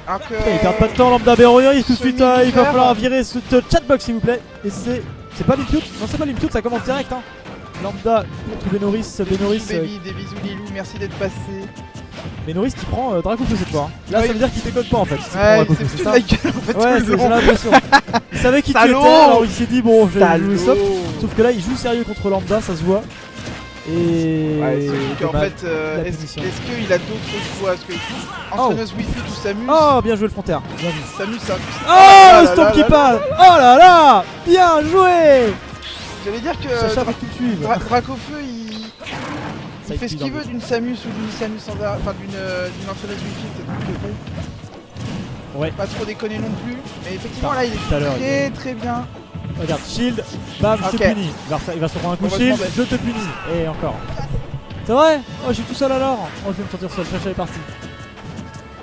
Alors que... Ils perdent pas de temps, Lambda Béroïris tout de suite, il va faire. falloir virer ce chatbox s'il vous plaît. Et c'est pas Limpute, non c'est pas Limpute, ça commence direct hein. Lambda contre Benoris, Baby, des bisous Lilou, merci d'être passé. Benoris qui prend Dracofeu cette fois. Là Oui. ça veut dire qu'il déconne pas en fait. Ouais, il s'est foutu de la gueule en fait. Ouais, tout le j'ai long. l'impression. Il savait qui tu étais, Salaud. alors il s'est dit bon, je vais Salaud. jouer soft. Sauf que là, il joue sérieux contre Lambda, ça se voit. Et. Ouais, sauf qu'en dommage. fait, la est-ce punition. qu'il a d'autres choix? Est-ce que entraîneuse Wi-Fi tout s'amuse? Oh, bien joué le frontière. Bien vu. S'amuse ça. Oh, le là stop là qui là parle. Oh là là, bien joué. J'allais dire que Sacha va tout suivre. Dracofeu il Ça fait ce explique qu'il un veut peu. d'une Samus ou d'une Samus sans enfin d'une entraîneuse Wi-Fi, peut-être que bon. Ouais. Pas trop déconner non plus. Mais effectivement Enfin, là il tout à l'heure, est très bien. Regarde, shield, bam, je te Ok. punis. Il va se prendre un coup de Heureusement, shield, je te punis. Et encore. C'est vrai. Oh, je suis tout seul alors. Oh, je vais me sentir seul. Sacha est parti.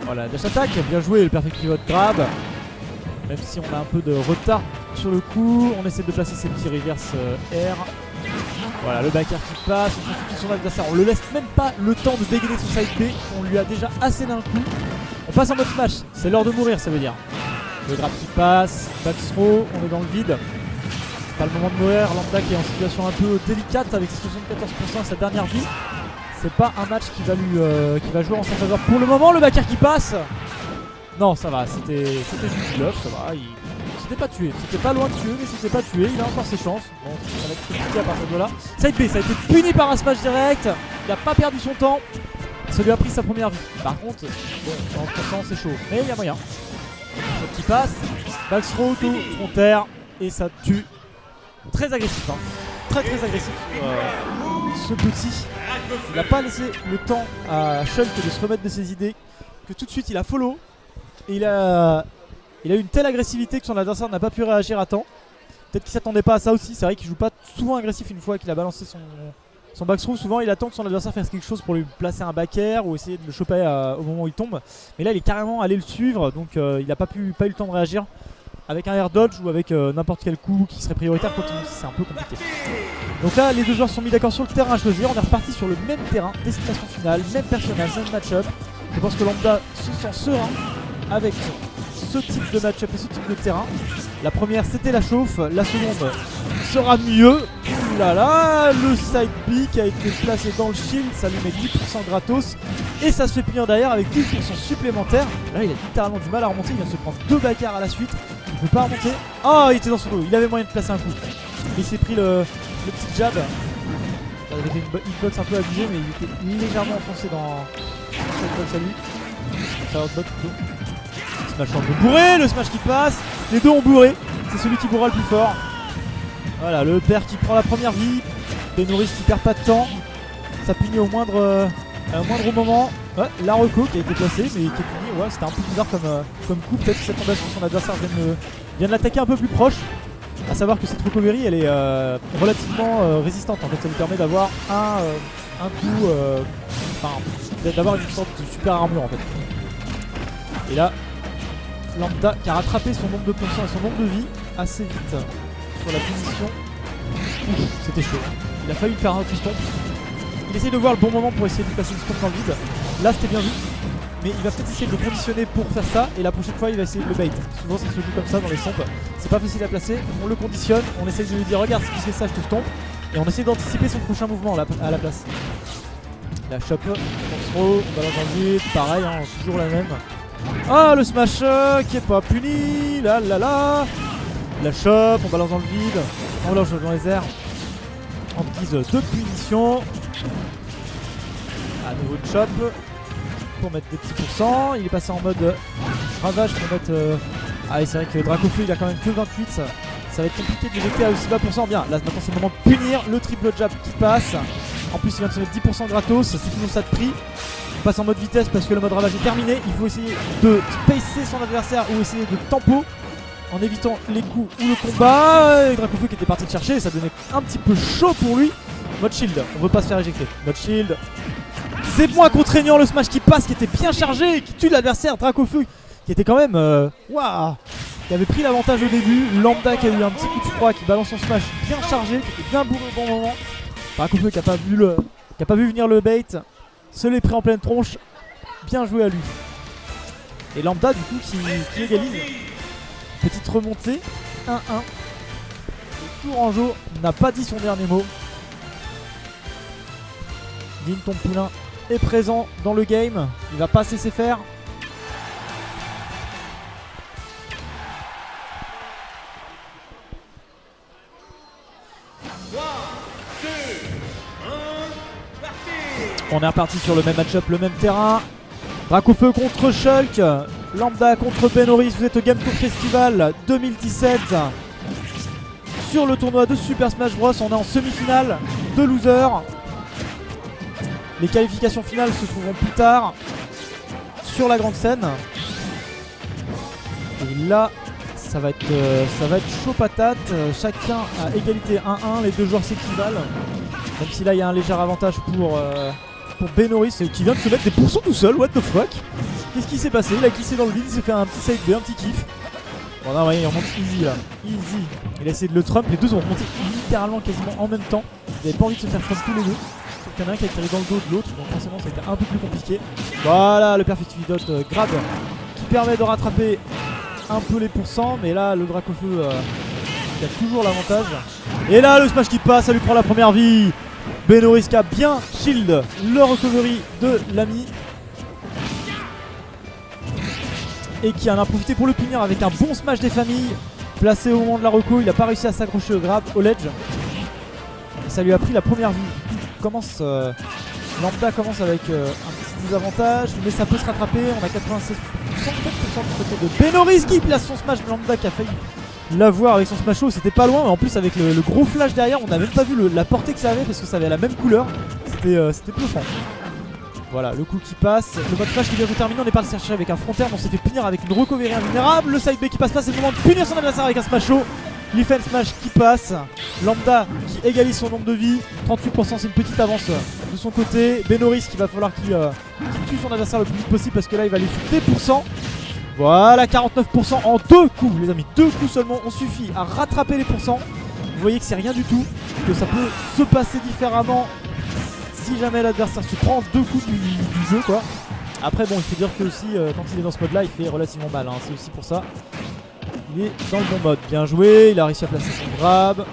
Voilà, dash attack, bien joué, le perfect pivot grab. Même si on a un peu de retard sur le coup, on essaie de placer ses petits reverse R. Voilà, le backer qui passe, on confie son adversaire, on le laisse même pas le temps de dégainer son side B, on lui a déjà assez d'un coup. On passe en mode smash, c'est l'heure de mourir ça veut dire. Le grab qui passe, back throw, on est dans le vide. C'est pas le moment de mourir, Lambda qui est en situation un peu délicate avec 74% à sa dernière vie. C'est pas un match qui va jouer en sa faveur pour le moment. Le backer qui passe. Non, ça va, c'était juste bluff, ça va. Il s'était pas tué, c'était pas loin de tuer, mais s'était pas tué. Il a encore ses chances. Bon, ça va être compliqué à partir de là. Side B, ça a été puni par un smash direct. Il a pas perdu son temps. Ça lui a pris sa première vie. Par contre, bon, en 30% c'est chaud, mais il y a moyen. Shot qui passe, back throw, tout, frontière, et ça tue. Très agressif, hein. Très agressif. Ce petit, il n'a pas laissé le temps à Shulk de se remettre de ses idées, que tout de suite il a follow et il a eu une telle agressivité que son adversaire n'a pas pu réagir à temps. Peut-être qu'il s'attendait pas à ça aussi, c'est vrai qu'il joue pas souvent agressif une fois qu'il a balancé son back throw. Souvent il attend que son adversaire fasse quelque chose pour lui placer un back air ou essayer de le choper au moment où il tombe. Mais là il est carrément allé le suivre, donc il n'a pas eu le temps de réagir. Avec un air dodge ou avec n'importe quel coup qui serait prioritaire pour Timothy, c'est un peu compliqué. Donc là, les deux joueurs se sont mis d'accord sur le terrain à choisir. On est reparti sur le même terrain, destination finale, même personnage, même match-up. Je pense que Lambda se sent serein avec ce type de match-up et ce type de terrain. La première, c'était la chauffe. La seconde sera mieux. Ouh là là, le side B qui a été placé dans le shield, ça lui met 10% gratos. Et ça se fait punir derrière avec 10% supplémentaires. Là, il a littéralement du mal à remonter. Il vient de se prendre deux bagarres à la suite. Il ne peut pas remonter. Oh, il était dans son dos. Il avait moyen de placer un coup. Il s'est pris le petit jab. Il avait une hitbox un peu abusée, mais il était légèrement enfoncé dans cette box à lui. Ça outbox plutôt. Smash un peu bourré. Le smash qui passe. Les deux ont bourré. C'est celui qui bourra le plus fort. Voilà, le père qui prend la première vie. Benoris qui perd pas de temps. Ça punit au moindre moment. Ouais, la reco qui a été placée mais qui est punie. Ouais, c'était un peu bizarre comme coup. Peut-être que ça tombait sur son adversaire vient de l'attaquer un peu plus proche. A savoir que cette recovery elle est relativement résistante. En fait, ça lui permet d'avoir un coup, d'avoir une sorte de super armure en fait. Et là, Lambda qui a rattrapé son nombre de pourcents et son nombre de vie assez vite sur la punition. C'était chaud. Il a failli faire un piston. Il essaye de voir le bon moment pour essayer de lui passer une stomp dans le vide. Là c'était bien vu. Mais il va peut-être essayer de le conditionner pour faire ça. Et la prochaine fois il va essayer de le bait. Souvent ça se joue comme ça dans les stompes. C'est pas facile à placer. On le conditionne. On essaye de lui dire regarde si tu fais ça je te stomp. Et on essaie d'anticiper son prochain mouvement à la place. La chop, on throw, on balance dans le vide. Pareil hein, toujours la même. Ah le smash qui est pas puni. Là là là. La chop, on balance dans le vide. On balance dans les airs. En guise de punition. À nouveau de chop pour mettre des petits pourcents. Il est passé en mode ravage pour mettre. Ah oui, c'est vrai que Dracofeu il a quand même que 28. Ça va être compliqué de l'éjecter à aussi bas pourcent. Bien, là maintenant c'est le moment de punir. Le triple jab qui passe. En plus il vient de se mettre 10% gratos. C'est tout ça de prix. On passe en mode vitesse parce que le mode ravage est terminé. Il faut essayer de spacer son adversaire ou essayer de tempo en évitant les coups ou le combat. Et Dracofeu qui était parti de chercher, ça donnait un petit peu chaud pour lui. Mode shield, on veut pas se faire éjecter. Mode shield. C'est moins contraignant le smash qui passe, qui était bien chargé, qui tue l'adversaire. Dracofeu qui était quand même waouh, qui avait pris l'avantage au début. Lambda qui a eu un petit coup de froid, qui balance son smash bien chargé, qui était bien bourré au bon moment. Dracofeu qui a pas vu venir le bait. Se l'est pris en pleine tronche. Bien joué à lui. Et Lambda du coup qui égalise. Petite remontée, 1-1. Tourangeau n'a pas dit son dernier mot. Dean Tompoulin est présent dans le game. Il va pas se laisser faire. On est reparti sur le même match-up, le même terrain. Dracofeu contre Shulk. Lambda contre Benoris. Vous êtes au Game Tour Festival 2017. Sur le tournoi de Super Smash Bros. On est en semi-finale de loser. Les qualifications finales se trouveront plus tard sur la grande scène. Et là, ça va être chaud patate. Chacun à égalité 1-1. Les deux joueurs s'équivalent. Même si là, il y a un léger avantage pour Benoris qui vient de se mettre des pourcents tout seul. What the fuck? Qu'est-ce qui s'est passé? Il a glissé dans le vide, il s'est fait un petit side B, un petit kiff. Bon, là, ouais, il remonte easy là. Easy. Il a essayé de le trump. Les deux ont remonté littéralement quasiment en même temps. Ils n'avaient pas envie de se faire trump tous les deux. Sauf qu'il y en a un qui a atterri dans le dos de l'autre. Donc forcément, ça a été un peu plus compliqué. Voilà, le Perfect Vidot grab qui permet de rattraper un peu les pourcents. Mais là, le Dracofeu qui a toujours l'avantage. Et là, le smash qui passe, ça lui prend la première vie. Benoris qui a bien shield le recovery de l'ami. Et qui en a profité pour le punir avec un bon smash des familles. Placé au moment de la reco, il n'a pas réussi à s'accrocher au grab, au ledge. Et ça lui a pris la première vie. Lambda commence avec un petit désavantage, mais ça peut se rattraper. On a 96% du côté de Benoris qui place son smash. Lambda qui a failli l'avoir avec son smash haut, c'était pas loin, mais en plus avec le gros flash derrière, on n'a même pas vu la portée que ça avait parce que ça avait la même couleur. C'était bluffant. Voilà, le coup qui passe, le mode flash qui vient de terminer, on est pas le chercher avec un frontière, mais on s'est fait punir avec une recovery invulnérable. Le side B qui passe pas, c'est le moment de punir son adversaire avec un smash haut. Leaf and smash qui passe. Lambda qui égalise son nombre de vies. 38%, c'est une petite avance de son côté. Benoris qui va falloir qu'il tue son adversaire le plus vite possible parce que là il va lui foutre des pourcents. Voilà, 49% en 2 coups les amis, 2 coups seulement ont suffi à rattraper les pourcents. Vous voyez que c'est rien du tout, que ça peut se passer différemment si jamais l'adversaire se prend 2 coups du jeu quoi. Après bon, il faut dire que aussi quand il est dans ce mode là il fait relativement mal hein. C'est aussi pour ça. Il est dans le bon mode, bien joué, il a réussi à placer son grab.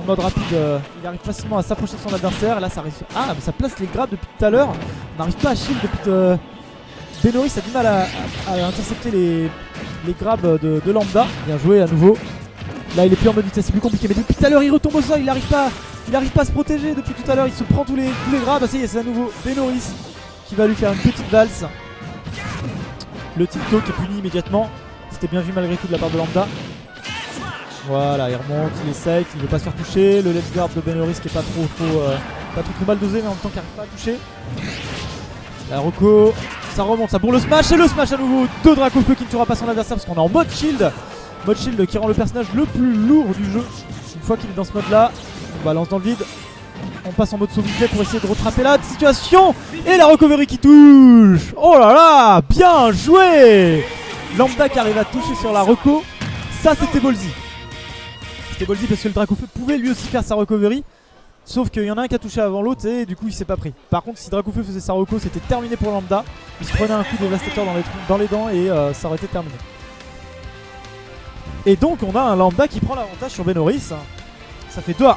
En mode rapide, il arrive facilement à s'approcher de son adversaire. Là ça arrive. Ah mais ça place les grabs depuis tout à l'heure. On n'arrive pas à shield depuis Benoris a du mal à intercepter les grabs de Lambda. Bien joué à nouveau. Là il est plus en mode vitesse, c'est plus compliqué. Mais depuis tout à l'heure il retombe au sol, il n'arrive pas à se protéger. Depuis tout à l'heure il se prend tous les grabs. Ah, ça y est, c'est à nouveau Benoris qui va lui faire une petite valse. Le TikTok est puni immédiatement. C'était bien vu malgré tout de la part de Lambda. Voilà, il remonte, il essaye, il ne veut pas se faire toucher. Le left guard de Benoris qui est pas trop mal dosé mais en même temps qui n'arrive pas à toucher. La reco, ça remonte, ça bourre le smash et le smash à nouveau de Dracofeu qui ne tuera pas son adversaire parce qu'on est en mode shield. Mode shield qui rend le personnage le plus lourd du jeu. Une fois qu'il est dans ce mode là, on balance dans le vide. On passe en mode sauvegarde pour essayer de rattraper la situation. Et la recovery qui touche. Oh là là, bien joué. Lambda qui arrive à toucher sur la reco. Ça c'était ballsy. C'était ballsy parce que le Dracofeu pouvait lui aussi faire sa recovery. Sauf qu'il y en a un qui a touché avant l'autre et du coup il s'est pas pris. Par contre si Dracofeu faisait sa reco c'était terminé pour Lambda. Il se prenait un coup de dévastateur dans les dents et ça aurait été terminé. Et donc on a un Lambda qui prend l'avantage sur Benoris. Ça fait 2-1.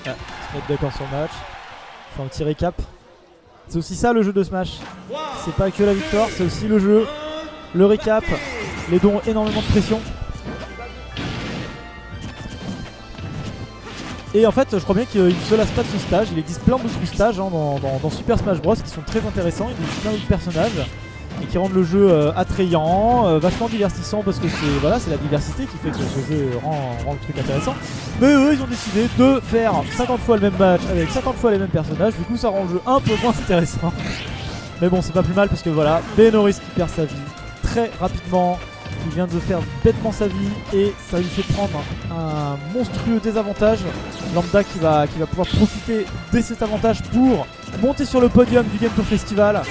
Ah, se mettre d'accord sur le match. On fait un petit récap. C'est aussi ça le jeu de Smash. C'est pas que la victoire, c'est aussi le jeu, le récap. Les deux ont énormément de pression. Et en fait, je crois bien qu'il ne se lasse pas de ce stage. Il existe plein d'autres stages hein, dans Super Smash Bros qui sont très intéressants. Il existe plein d'autres personnages et qui rendent le jeu attrayant, vachement divertissant parce que c'est la diversité qui fait que ce jeu rend le truc intéressant. Mais eux ils ont décidé de faire 50 fois le même match avec 50 fois les mêmes personnages, du coup ça rend le jeu un peu moins intéressant. Mais bon c'est pas plus mal parce que voilà, Benoris qui perd sa vie très rapidement, il vient de faire bêtement sa vie et ça lui fait prendre un monstrueux désavantage. Lambda qui va pouvoir profiter de cet avantage pour monter sur le podium du Game Tour Festival.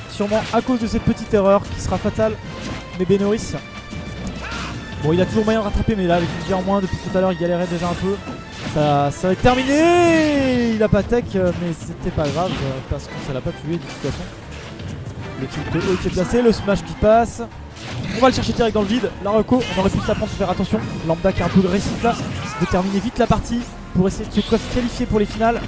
Sûrement à cause de cette petite erreur qui sera fatale. Mais Benoris, bon il a toujours moyen de rattraper mais là avec une vie en moins depuis tout à l'heure il galérait déjà un peu. Ça va être terminé. Il a pas tech, mais c'était pas grave parce que ça l'a pas tué de toute façon. Le tilt haut qui est placé, le smash qui passe. On va le chercher direct dans le vide. La reco, on aurait pu se la prendre, faire attention. Lambda qui est un peu agressif là, de terminer vite la partie pour essayer de se qualifier pour les finales.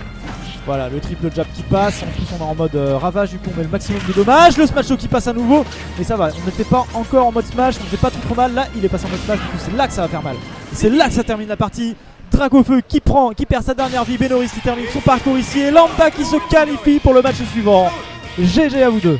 Voilà, le triple jab qui passe. En plus, on est en mode ravage, du coup, on met le maximum de dommages. Le smash qui passe à nouveau. Mais ça va, on n'était pas encore en mode smash, on faisait pas trop mal. Là, il est passé en mode smash, du coup, c'est là que ça va faire mal. C'est là que ça termine la partie. Dracofeu qui perd sa dernière vie. Benoris qui termine son parcours ici. Et Lambda qui se qualifie pour le match suivant. GG à vous deux.